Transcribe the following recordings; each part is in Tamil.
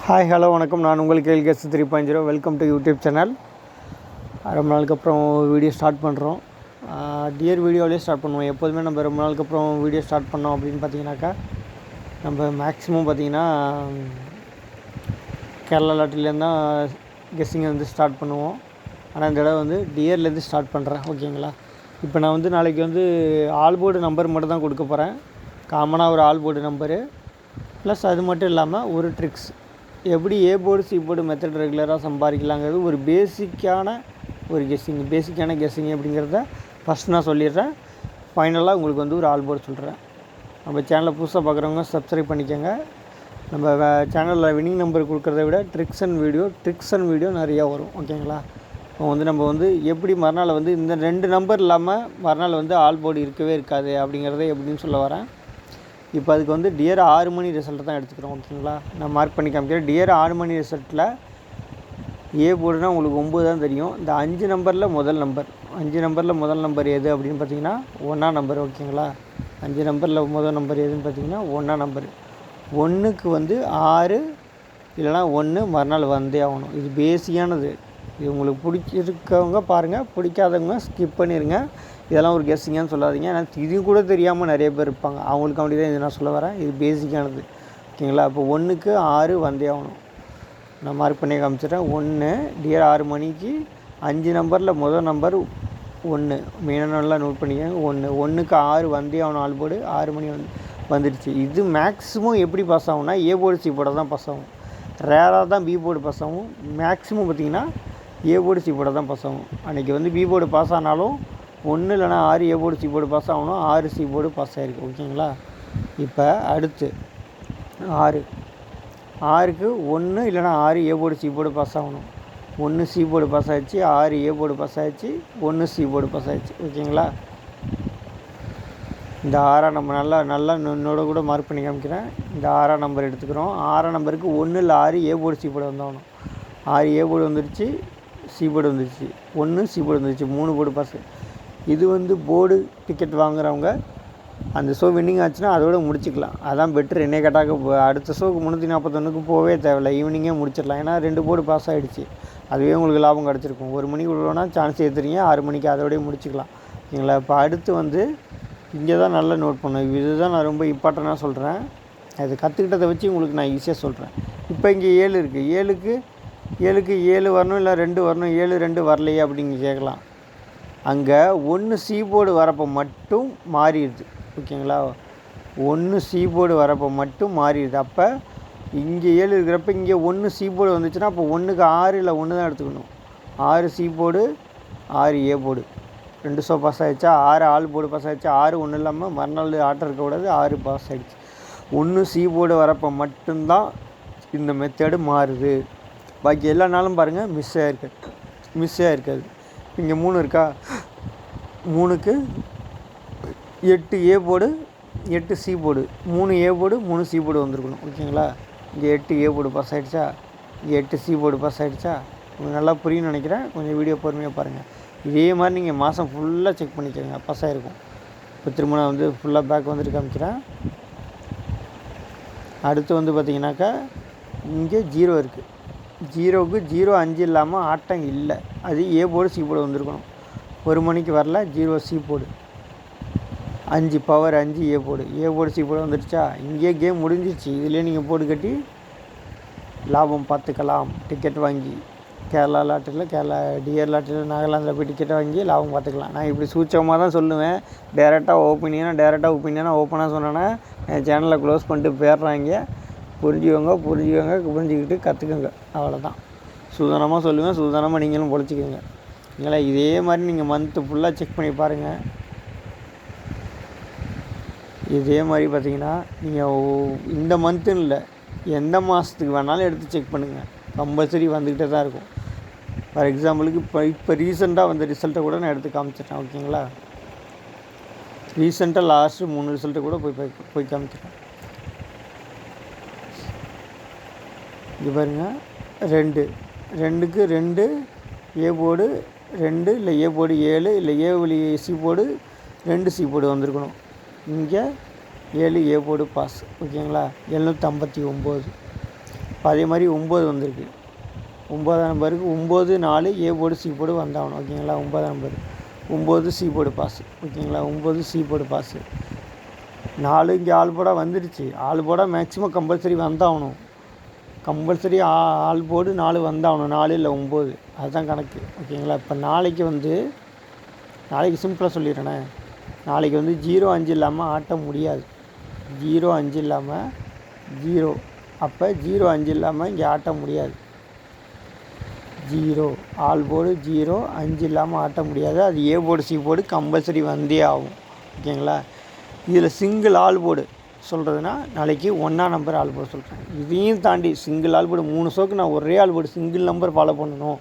ஹாய் ஹலோ வணக்கம். நான் உங்கள் கேள்கேஸ் 3.0. Welcome to YouTube channel. ரொம்ப நாளுக்கு அப்புறம் வீடியோ ஸ்டார்ட் பண்ணுறோம். டியர் வீடியோவிலே ஸ்டார்ட் பண்ணுவோம். எப்போதுமே நம்ம ரொம்ப நாளுக்கு அப்புறம் வீடியோ ஸ்டார்ட் பண்ணோம் அப்படின்னு பார்த்தீங்கன்னாக்கா, நம்ம மேக்ஸிமம் பார்த்திங்கன்னா கேரளா லாட்டிலேருந்து தான் கெஸ்ஸிங்கை வந்து ஸ்டார்ட் பண்ணுவோம். ஆனால் இந்த தடவை வந்து டியர்லேருந்து ஸ்டார்ட் பண்ணுறேன். ஓகேங்களா? இப்போ நான் வந்து நாளைக்கு வந்து ஆல்போர்டு நம்பர் மட்டும் தான் கொடுக்க போகிறேன். காமனாக ஒரு ஆல்போர்டு நம்பரு ப்ளஸ் அது மட்டும் இல்லாமல் ஒரு ட்ரிக்ஸ், எப்படி ஏ போர்டு சி போர்டு மெத்தட் ரெகுலராக சம்பாதிக்கலாங்கிறது ஒரு பேசிக்கான கெஸ்ஸிங் அப்படிங்கிறத ஃபஸ்ட் நான் சொல்லிடுறேன். ஃபைனலாக உங்களுக்கு வந்து ஒரு ஆல்போர்டு சொல்கிறேன். நம்ம சேனலை புதுசாக பார்க்குறவங்க சப்ஸ்கிரைப் பண்ணிக்கோங்க. நம்ம சேனலில் வின்னிங் நம்பர் கொடுக்குறத விட ட்ரிக்ஸ் அண்ட் வீடியோ நிறையா வரும். ஓகேங்களா? இப்போ வந்து நம்ம வந்து எப்படி மறுநாள் வந்து இந்த 2 நம்பர் இல்லாமல் மறுநாள் வந்து ஆல்போர்டு இருக்கவே இருக்காது அப்படிங்கிறத எப்படின்னு சொல்ல வரேன். இப்போ அதுக்கு வந்து டியர் 6 மணி ரிசல்ட்டை தான் எடுத்துக்கிறோம். ஓகேங்களா? நான் மார்க் பண்ணி காமிக்கிறேன். டியர் 6 மணி ரிசல்ட்டில் ஏ போர்டுனா உங்களுக்கு 9 தான் தெரியும். இந்த 5 நம்பரில் முதல் நம்பர் எது அப்படின்னு பார்த்தீங்கன்னா 1ஆம் நம்பர். ஓகேங்களா? 5 நம்பரில் முதல் நம்பர் எதுன்னு பார்த்தீங்கன்னா 1ஆம் நம்பர். 1க்கு வந்து 6 இல்லைனா 1 மறுநாள் வந்தே ஆகணும். இது பேசிக்கானது. இது உங்களுக்கு பிடிச்சிருக்கவங்க பாருங்கள், பிடிக்காதவங்க ஸ்கிப் பண்ணிடுங்க. இதெல்லாம் ஒரு கெஸ்ஸிங்கான்னு சொல்லாதீங்க. ஏன்னா இது கூட தெரியாமல் நிறைய பேர் இருப்பாங்க. அவங்களுக்கு அப்படி தான் இது நான் சொல்ல வரேன். இது பேசிக்கானது. ஓகேங்களா? இப்போ 1க்கு 6 வந்தே ஆகணும். நான் மார்க் பண்ணி காமிச்சிட்றேன். 1 டியர் 6 மணிக்கு 5 நம்பரில் முதல் நம்பர் 1 மெயினாக நல்லா நோட் பண்ணிக்கோங்க. 1க்கு 6 வந்தே ஆகணும். ஆல்போர்டு 6 மணி வந்துடுச்சு. இது மேக்ஸிமம் எப்படி பாஸ் ஆகும்னா ஏ போர்டு சி போர்டை தான் பாஸ் ஆகும். ரேராக தான் பி போர்டு பாஸ் ஆகும். மேக்ஸிமம் பார்த்திங்கன்னா ஏ போர்டு சி போர்டை தான் பாஸ் ஆகும். அன்றைக்கி வந்து பி போர்டு பாஸ் ஆனாலும் 1 இல்லைனா 6 A board C board pass ஆகணும். 6 சி போர்டு பாஸ் ஆகிருக்கு. ஓகேங்களா? இப்போ அடுத்து 6க்கு 1 இல்லைனா 6 A board C board pass ஆகணும். 1 சி போர்டு பாஸ் ஆகிடுச்சு, 6 ஏ போர்டு பாஸ் ஆகிடுச்சு, 1 சி போர்டு பாஸ் ஆகிடுச்சு. ஓகேங்களா? இந்த 6ஆம் நம்பர் நல்லா என்னோட கூட மார்க் பண்ணி காமிக்கிறேன். இந்த 6ஆம் நம்பர் எடுத்துக்கிறோம். 6ஆம் நம்பருக்கு 1 இல்லை 6 ஏ போர்டு சி போர்டு வந்தாகணும். 6 ஏ போர்டு வந்துடுச்சு, சி போர்டு வந்துடுச்சு, 1 சி போர்டு வந்துடுச்சு, 3 போர்டு பாஸ். இது வந்து போர்டு டிக்கெட் வாங்குறவங்க அந்த ஷோ வின்னிங் ஆச்சுன்னா அதோட முடிச்சிக்கலாம். அதான் பெட்ரு. என்னை கேட்டாக்க அடுத்த ஷோக்கு 341க்கு போகவே தேவையில்லை, ஈவினிங்கே முடிச்சிடலாம். ஏன்னா 2 போர்டு பாஸ் ஆகிடுச்சு. அதுவே உங்களுக்கு லாபம் கிடச்சிருக்கும். 1 மணிக்கு விடுவோன்னா சான்ஸ் ஏற்றுறீங்க, 6 மணிக்கு அதோடய முடிச்சிக்கலாம். ஓகேங்களா? இப்போ அடுத்து வந்து இங்கே தான் நல்லா நோட் பண்ணணும். இதுதான் நான் ரொம்ப இம்பார்ட்டண்ட்டாக சொல்கிறேன். அது கற்றுக்கிட்டதை வச்சு உங்களுக்கு நான் ஈஸியாக சொல்கிறேன். இப்போ இங்கே 7 இருக்குது. 7க்கு 7 வரணும், இல்லை 2 வரணும். 7 2 வரலையே அப்படிங்க கேட்கலாம். அங்கே 1 சி போர்டு வரப்போ மட்டும் மாறிடுது. ஓகேங்களா? 1 சி போர்டு வரப்போ மட்டும் மாறிடுது. அப்போ இங்கே 7 இருக்கிறப்ப இங்கே 1 சி போர்டு வந்துச்சுன்னா அப்போ 1க்கு 6 இல்லை 1 தான் எடுத்துக்கணும். 6 C board, 6 A board, 2 show pass ஆகிடுச்சா? 6 ஆல் போர்டு பாஸ் ஆகிடுச்சா? 6 ஒன்றும் இல்லாமல் மறுநாள் ஆட்டம் இருக்கக்கூடாது. 6 பாஸ் ஆகிடுச்சு. 1 சி போர்டு வரப்போ மட்டும்தான் இந்த மெத்தடு மாறுது. பாக்கி எல்லா நாளும் பாருங்கள் மிஸ்ஸே இருக்காது. இங்கே 3 இருக்கா? 3க்கு 8 A board, 8 C board, 3 A board, 3 C board வந்திருக்கணும். ஓகேங்களா? இங்கே 8 ஏ போர்டு பாஸ் ஆகிடுச்சா? இங்கே 8 சி போர்டு பாஸ் ஆகிடுச்சா? உங்களுக்கு நல்லா புரியும்னு நினைக்கிறேன். கொஞ்சம் வீடியோ பொறுமையாக பாருங்கள். இதே மாதிரி நீங்கள் மாதம் ஃபுல்லாக செக் பண்ணிக்கோங்க, பாஸ் ஆகிருக்கும். இப்போ திரும்ப நான் வந்து ஃபுல்லாக பேக் வந்துட்டு காமிக்கிறேன். அடுத்து வந்து பார்த்திங்கனாக்கா இங்கே 0 இருக்குது. 0க்கு 0 5 இல்லாமல் ஆட்டம் இல்லை. அது ஏ போர்டு சி போர்டு வந்திருக்கணும். 1 மணிக்கு வரல, 0 சி போர்டு, 5 பவர் 5 ஏ போர்டு சி போர்டு வந்துடுச்சா? இங்கேயே கேம் முடிஞ்சிச்சு. இதுலேயே நீங்கள் போட்டு கட்டி லாபம் பார்த்துக்கலாம். டிக்கெட் வாங்கி கேரளா டியர் லாட்டில் நாகாலாந்தில் போய் டிக்கெட்டை வாங்கி லாபம் பார்த்துக்கலாம். நான் இப்படி சூட்சமாக தான் சொல்லுவேன். டேரெக்டாக ஒப்பீனியனாக ஓப்பனாக சொன்னேன்னா என் சேனலை க்ளோஸ் பண்ணிட்டு போயிடுறாங்க. புரிஞ்சுக்கிட்டு கற்றுக்குங்க. அவ்வளோதான். சூதானமாக சொல்லுவேன், சூதானமாக நீங்களும் பொழைச்சிக்கோங்க. இல்லைங்களா? இதே மாதிரி நீங்கள் மந்த்து ஃபுல்லாக செக் பண்ணி பாருங்கள். இதே மாதிரி பார்த்தீங்கன்னா நீங்கள் இந்த மந்த்துன்னு இல்லை, எந்த மாதத்துக்கு வேணாலும் எடுத்து செக் பண்ணுங்கள். கம்பல்சரி வந்துக்கிட்டே தான் இருக்கும். ஃபார் எக்ஸாம்பிளுக்கு இப்போ ரீசெண்டாக வந்த ரிசல்ட்டை கூட நான் எடுத்து காமிச்சிட்டேன். ஓகேங்களா? ரீசெண்டாக லாஸ்ட்டு 3 ரிசல்ட்டை கூட போய் காமிச்சிட்டேன். இங்கே பாருங்கள், 2க்கு 2 ஏ போர்டு, 2 இல்லை ஏ போர்டு 7 இல்லை ஏ வழி சி போர்டு, 2 சி போர்டு வந்திருக்கணும். இங்கே 7 ஏ போர்டு பாஸ். ஓகேங்களா? 759. இப்போ அதே மாதிரி 9 வந்திருக்கு. 9ஆம் நம்பருக்கு 9 4 ஏ போர்டு சி போர்டு வந்தாகணும். ஓகேங்களா? 9ஆம் நம்பர் 9 சி போர்டு பாஸு. ஓகேங்களா? 9 சி போர்டு பாஸு. 4 இங்கே ஆல் போர்டாக வந்துடுச்சு. ஆல் போர்டாக மேக்ஸிமம் கம்பல்சரி வந்தாகணும். கம்பல்சரி ஆல் போர்டு 4 வந்தாகணும். 4 இல்லை 9, அதுதான் கணக்கு. ஓகேங்களா? இப்போ நாளைக்கு சிம்பிளாக சொல்லிடுறேனே. நாளைக்கு வந்து 0 5 இல்லாமல் ஆட்ட முடியாது. 0 5 இல்லாமல் 0, அப்போ 0 5 இல்லாமல் இங்கே ஆட்ட முடியாது. 0 ஆல் போர்டு 0 5 இல்லாமல் ஆட்ட முடியாது. அது A board C board compulsory வந்தே ஆகும். ஓகேங்களா? இதில் சிங்கிள் ஆல் போர்டு சொல்கிறதுனா நாளைக்கு 1ஆம் நம்பர் ஆல் போர்டு சொல்கிறேன். இதையும் தாண்டி சிங்கிள் ஆல் போர்டு 3 ஷோக்கு நான் ஒரே all board single number follow பண்ணணும்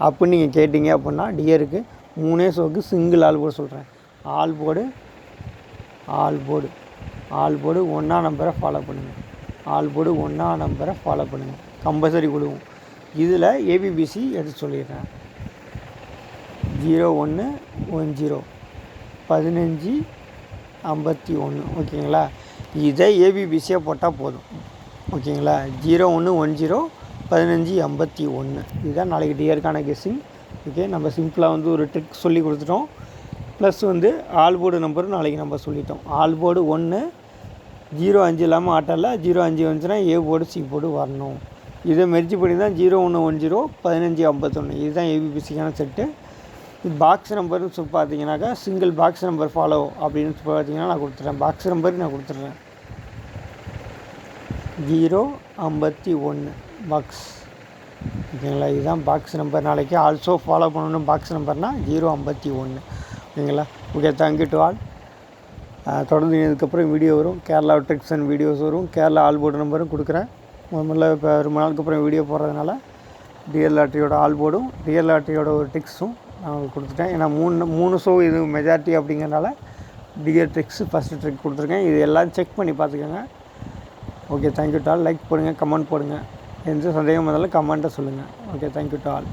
அப்படின்னு நீங்கள் கேட்டிங்க அப்படின்னா டியருக்கு 3 ஷோக்கு சிங்கிள் ஆல் போர்டு சொல்கிறேன். ஆல் போர்டு 1ஆம் நம்பரை ஃபாலோ பண்ணுங்கள். ஆல் போர்டு 1ஆம் நம்பரை ஃபாலோ பண்ணுங்கள். கம்பல்சரி கொடுவோம். இதில் ஏபிபிசி எடுத்து சொல்லிடுறேன். 01 10 15 51. ஓகேங்களா? இதை ஏபிபிசியாக போட்டால் போதும். ஓகேங்களா? 01 10 15 51. இதுதான் நாளைக்கு டியருக்கான கெஸ்ஸிங். ஓகே, நம்ம சிம்பிளாக வந்து ஒரு ட்ரிக் சொல்லி கொடுத்துட்டோம். ப்ளஸ் வந்து ஆல் போர்டு நம்பரும் நாளைக்கு நம்ம சொல்லிட்டோம். ஆல் போர்டு 1 0 5 இல்லாமல் ஆட்டல. 0 5 வந்துச்சுன்னா ஏ போர்டு சி போர்டு வரணும். இதை மெர்ஜி பண்ணி தான் 01 10 15 51. இதுதான் ஏபிபிசிக்கான செட்டு. இது பாக்ஸ் நம்பர்னு பார்த்தீங்கன்னாக்கா சிங்கிள் பாக்ஸ் நம்பர் ஃபாலோ அப்படின்னு பார்த்தீங்கன்னா நான் கொடுத்துட்றேன். பாக்ஸ் நம்பர் நான் கொடுத்துட்றேன். 051 பாக்ஸ். ஓகேங்களா? இதுதான் பாக்ஸ் நம்பர். நாளைக்கு ஆல்சோ ஃபாலோ பண்ணணும் பாக்ஸ் நம்பர்னால் 051. ஓகேங்களா? Okay, thank you to all. தொடர்ந்து இதுக்கப்புறம் வீடியோ வரும். கேரளா ட்ரிக்ஸ் அண்ட் வீடியோஸ் வரும். கேரளா ஆல் போர்டு நம்பரும் கொடுக்குறேன். முதல்ல இப்போ ரொம்ப நாளுக்கு அப்புறம் வீடியோ போடுறதுனால டிஎல் லாட்ரியோட ஆல் போர்டும் டிஎல் லாட்ரியோட ஒரு ட்ரிக்ஸும் நான் கொடுத்துட்டேன். ஏன்னா 3 ஷோ இது மெஜாரிட்டி அப்படிங்கிறனால டிஎல் ட்ரிக்ஸு ஃபஸ்ட்டு ட்ரிக் கொடுத்துருக்கேன். இது எல்லாம் செக் பண்ணி பார்த்துக்கோங்க. Okay, thank you to all. Like போடுங்கள், கமெண்ட் போடுங்கள். எந்த சந்தேகம் வந்தாலும் கமெண்ட்டை சொல்லுங்கள். Okay, thank you to all.